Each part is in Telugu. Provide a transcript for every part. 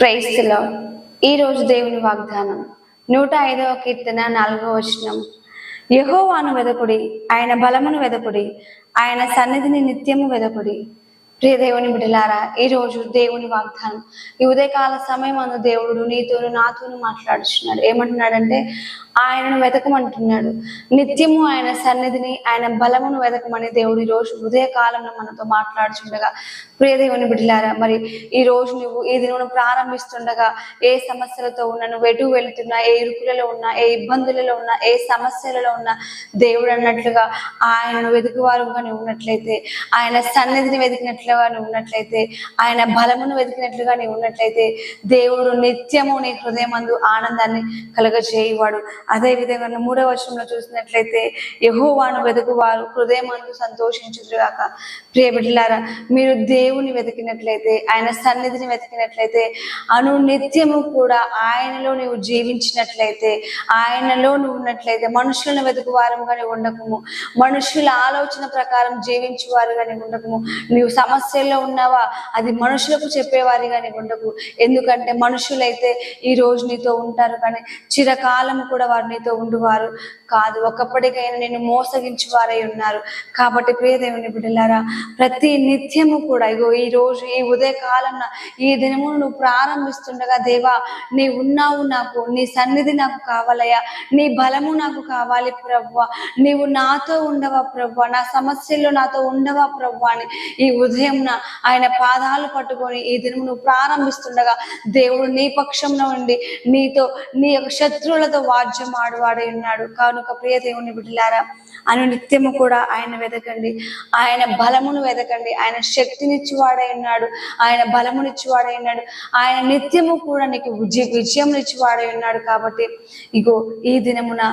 Praise the lord. ఈ రోజు దేవుని వాగ్దానం 105వ కీర్తన 4వ వచనం. యెహోవాను వెదకుడి, ఆయన బలమును వెదకుడి, ఆయన సన్నిధిని నిత్యము వెదకుడి. ప్రియ దేవుని బిడ్డలారా, ఈ రోజు దేవుని వాగ్దానం ఈ ఉదయకాల సమయం దేవుడు నీతోను నాతోను మాట్లాడుచున్నాడు. ఏమంటున్నాడంటే ఆయనను వెతకమంటున్నాడు. నిత్యము ఆయన సన్నిధిని ఆయన బలమును వెతకమని దేవుడు ఈ రోజు ఉదయకాలంలో మనతో మాట్లాడుచుండగా, ప్రియ దేవుని బిడ్డలారా, మరి ఈ రోజు నువ్వు ఈ దినమును ప్రారంభిస్తుండగా ఏ సమస్యలతో ఉన్నా, నువ్వు ఎటు వెళుతున్నా, ఏ ఇరుకులలో ఉన్నా, ఏ ఇబ్బందులలో ఉన్నా, ఏ సమస్యలలో ఉన్నా, దేవుడు అన్నట్లుగా ఆయనను వెతుకువారుగా నువ్వు ఉన్నట్లయితే, ఆయన సన్నిధిని వెతికినట్లుగా నువ్వు ఉన్నట్లయితే, ఆయన బలమును వెతికినట్లుగా నీవు ఉన్నట్లయితే, దేవుడు నిత్యము నీ హృదయమందు ఆనందాన్ని కలుగజేయువాడు. అదే విధంగా 3వ వచనంలో చూసినట్లయితే, యెహోవాను వెతుకువారు హృదయమందు సంతోషించుదురుగాక. ప్రియ బిడ్డలారా, మీరు దేవుని వెతికినట్లయితే, ఆయన సన్నిధిని వెతికినట్లయితే, నిత్యము కూడా ఆయనలో నువ్వు జీవించినట్లయితే, ఆయనలో నువ్వు ఉన్నట్లయితే, మనుషులను వెతుకువారుగా నీవు ఉండకము, మనుషుల ఆలోచన ప్రకారం జీవించేవారుగా నీవు ఉండకము. నీవు సమస్యల్లో ఉన్నావా, అది మనుషులకు చెప్పేవారిగా నీవు ఉండకు. ఎందుకంటే మనుషులైతే ఈ రోజు నీతో ఉంటారు, కానీ చిరకాలం కూడా వారు నీతో ఉండువారు కాదు. ఒకప్పటికైనా నేను మోసగించువారై ఉన్నారు. కాబట్టి ప్రియ దేవుని బిడ్డలారా, ప్రతి నిత్యము కూడా ఇగో ఈ రోజు ఈ ఉదయకాలం ఈ దినమును నువ్వు ప్రారంభిస్తుండగా, దేవా నీ ఉన్నావు నాకు, నీ సన్నిధి నాకు కావాలయ్యా, నీ బలము నాకు కావాలి ప్రభువా, నీవు నాతో ఉండవా ప్రభువా, నా సమస్యల్లో నాతో ఉండవా ప్రభువా అని ఈ ఉదయం ఆయన పాదాలు పట్టుకొని ఈ దినము నువ్వు ప్రారంభిస్తుండగా, దేవుడు నీ పక్షంలో ఉండి నీతో నీ యొక్క శత్రువులతో వాద్యం ఆడువాడై ఉన్నాడు. కనుక ప్రియ దేవుని బిడ్డలారా, నిత్యము కూడా ఆయన వెతకండి, ఆయన బలమును వెతకండి. ఆయన శక్తినిచ్చివాడై ఉన్నాడు, ఆయన బలమునిచ్చివాడై ఉన్నాడు, ఆయన నిత్యము కూడా నీకు విజయం ఇచ్చివాడై ఉన్నాడు. కాబట్టి ఇగో ఈ దినమున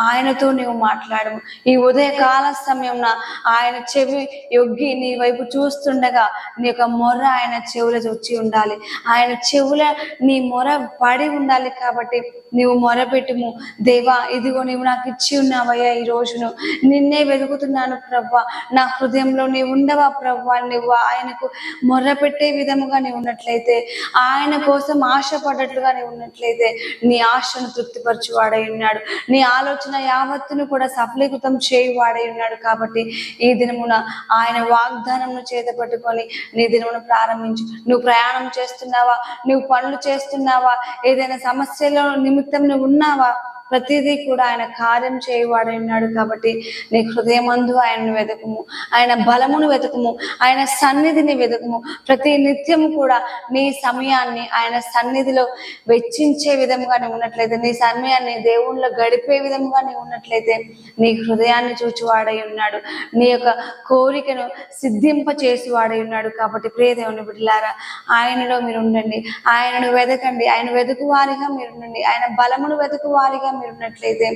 ఆయనతో నీవు మాట్లాడము. ఈ ఉదయకాల సమయంన ఆయన చెవి యొగ్గి నీ వైపు చూస్తుండగా నీ యొక్క మొర్ర ఆయన చెవుల వచ్చి ఉండాలి, ఆయన చెవుల నీ మొర పడి ఉండాలి. కాబట్టి నీవు మొరపెట్టుము, దేవా ఇదిగో నీవు నాకు ఇచ్చి ఉన్నావయ్యా, ఈ రోజును నిన్నే వెతుకుతున్నాను ప్రవ్వా, నా హృదయంలో నీవు ఉండవా ప్రవ్వా, నువ్వు ఆయనకు మొర్రపెట్టే విధముగా నీవు ఉన్నట్లయితే, ఆయన కోసం ఆశపడ్డట్లుగా నీవు ఉన్నట్లయితే, నీ ఆశను తృప్తిపరచువాడై ఉన్నాడు, నీ ఆలోచన యావత్తును కూడా సఫలీకృతం చేయువాడై ఉన్నాడు. కాబట్టి ఈ దినమున ఆయన వాగ్దానమును చేత పట్టుకొని నీ దినమును ప్రారంభించు. నువ్వు ప్రయాణం చేస్తున్నావా, నువ్వు పనులు చేస్తున్నావా, ఏదైనా సమస్యలో నిమిత్తం నువ్వు ఉన్నావా, ప్రతిదీ కూడా ఆయన కార్యం చేయువాడై ఉన్నాడు. కాబట్టి నీ హృదయమందు ఆయనను వెతకము, ఆయన బలమును వెతకము, ఆయన సన్నిధిని వెతకము. ప్రతి నిత్యము కూడా నీ సమయాన్ని ఆయన సన్నిధిలో వెచ్చించే విధముగా నీవు ఉన్నట్లయితే, నీ సమయాన్ని దేవుళ్ళలో గడిపే విధముగా నీవు ఉన్నట్లయితే, నీ హృదయాన్ని చూచువాడై ఉన్నాడు, నీ యొక్క కోరికను సిద్ధింపచేసి వాడై ఉన్నాడు. కాబట్టి ప్రియ దేవుని బిడ్డలారా, ఆయనలో మీరు ఉండండి, ఆయనను వెతకండి, ఆయన వెతుకువారిగా మీరు ఉండండి, ఆయన బలమును వెతుకువారిగా మీరు ఉన్నట్లయితే,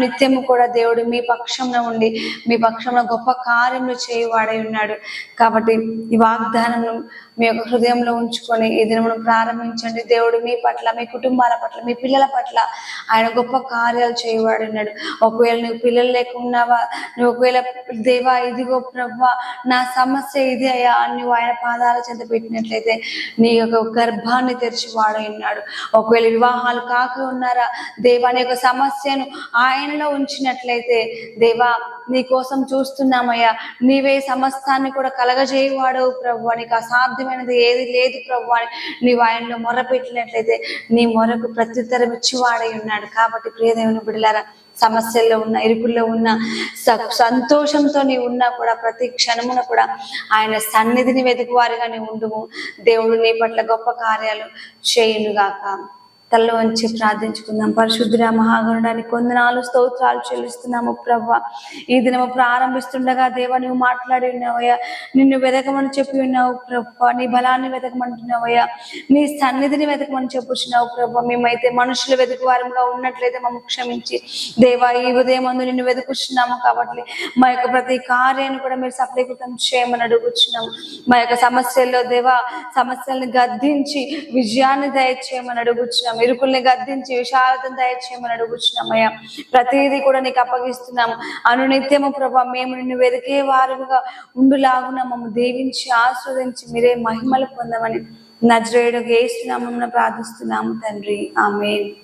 నిత్యము కూడా దేవుడు మీ పక్షంలో ఉండి మీ పక్షంలో గొప్ప కార్యములు చేయువాడై ఉన్నాడు. కాబట్టి ఈ వాగ్దానము మీ యొక్క హృదయంలో ఉంచుకొని ఈ దినమును ప్రారంభించండి. దేవుడు మీ పట్ల, మీ కుటుంబాల పట్ల, మీ పిల్లల పట్ల ఆయన గొప్ప కార్యాలు చేయువాడు ఉన్నాడు. ఒకవేళ నువ్వు పిల్లలు లేకున్నావా, నువ్వు ఒకవేళ దేవా ఇదిగో ప్రభా నా సమస్య ఇది అయ్యా నువ్వు ఆయన పాదాల చెంత పెట్టినట్లయితే, నీ యొక్క గర్భాన్ని తెరిచి వాడై ఉన్నాడు. ఒకవేళ వివాహాలు కాక ఉన్నారా, దేవా నీ యొక్క సమస్యను ఆయనలో ఉంచినట్లయితే, దేవా నీ కోసం చూస్తున్నామయ్యా, నీవే సమస్తాన్ని కూడా కలగజేయవాడవు ప్రభు, నీకు అసాధ్యమైనది ఏది లేదు ప్రభు అని నీవు ఆయనలో మొరపెట్టినట్లయితే నీ మొరకు ప్రత్యుత్తరం ఇచ్చివాడై ఉన్నాడు. కాబట్టి ప్రియదేవుని బిడ్డలారా, సమస్యల్లో ఉన్న, ఇరుకుల్లో ఉన్న, సంతోషంతో నీవు ఉన్నా కూడా ప్రతి క్షణమున కూడా ఆయన సన్నిధిని వెతుకువారిగా నీవు ఉండుము. దేవుడు నీ పట్ల గొప్ప కార్యాలు చేయునుగాక. తల్లో వంచి ప్రార్థించుకుందాం. పరిశుద్ధుడా మహాగణుడానికి వందనాలు స్తోత్రాలు చెల్లిస్తున్నాము ప్రభా. ఈ దినము ప్రారంభిస్తుండగా దేవా నువ్వు మాట్లాడి ఉన్నావయ్యా, నిన్ను వెతకమని చెప్పి ఉన్నావు ప్రభా, నీ బలాన్ని వెతకమంటున్నావయ్యా, నీ సన్నిధిని వెతకమని చెప్పుచున్నావు ప్రభా. మేమైతే మనుషులు వెతుకువారంగా ఉన్నట్లయితే మమ్మల్ని క్షమించి దేవా ఈ ఉదయం ముందు నిన్ను వెతుకుచున్నాము. కాబట్టి మా యొక్క ప్రతి కార్యాన్ని కూడా మీరు సఫలీకృతం చేయమని అడుగుచున్నాము. మా యొక్క సమస్యల్లో దేవా సమస్యల్ని గద్దించి విజయాన్ని దయచేయమని అడుగుచున్నాము. ఇరుకుల్ని గద్దించి విశాలతను దయచేయమని అడుగుచున్నామయ్యా. ప్రతిదీ కూడా నీకు అప్పగిస్తున్నాము. అనునిత్యము ప్రభా మేము నిన్ను వెతికే వారుగా ఉండులాగున మమ్మల్ని దీవించి ఆస్వాదించి మీరే మహిమలు పొందమని నజరేయుడు యేసు నామమున ప్రార్థిస్తున్నాము తండ్రి, ఆమేన్.